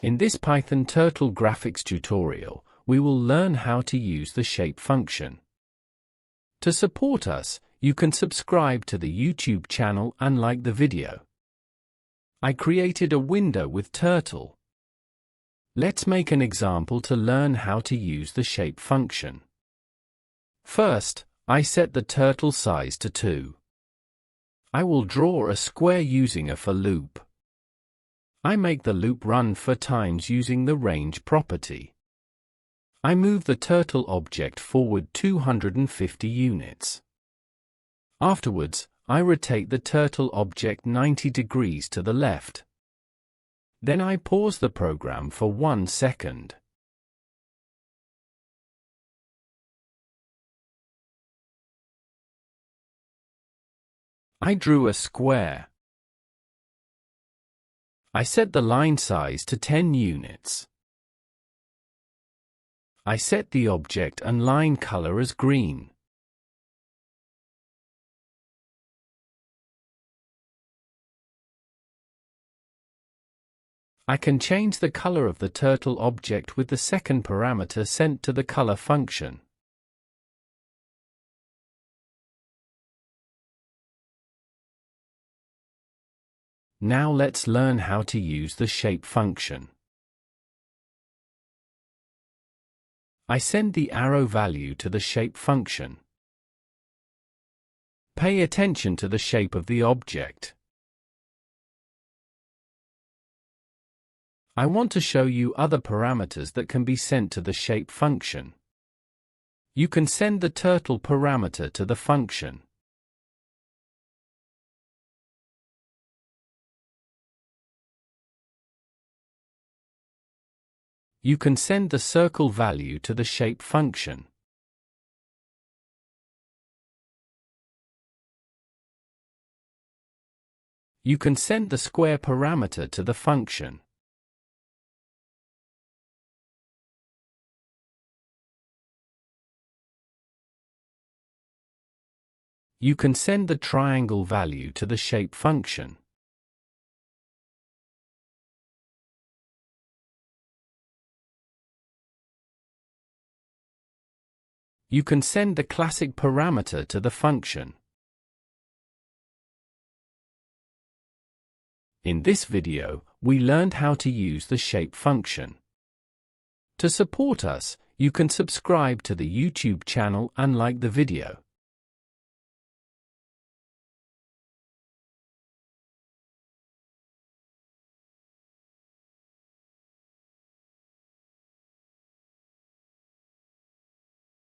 In this Python Turtle graphics tutorial, we will learn how to use the shape function. To support us, you can subscribe to the YouTube channel and like the video. I created a window with turtle. Let's make an example to learn how to use the shape function. First, I set the turtle size to 2. I will draw a square using a for loop. I make the loop run for times using the range property. I move the turtle object forward 250 units. Afterwards, I rotate the turtle object 90 degrees to the left. Then I pause the program for 1 second. I drew a square. I set the line size to 10 units. I set the object and line color as green. I can change the color of the turtle object with the second parameter sent to the color function. Now let's learn how to use the shape function. I send the arrow value to the shape function. Pay attention to the shape of the object. I want to show you other parameters that can be sent to the shape function. You can send the turtle parameter to the function. You can send the circle value to the shape function. You can send the square parameter to the function. You can send the triangle value to the shape function. You can send the classic parameter to the function. In this video, we learned how to use the shape function. To support us, you can subscribe to the YouTube channel and like the video.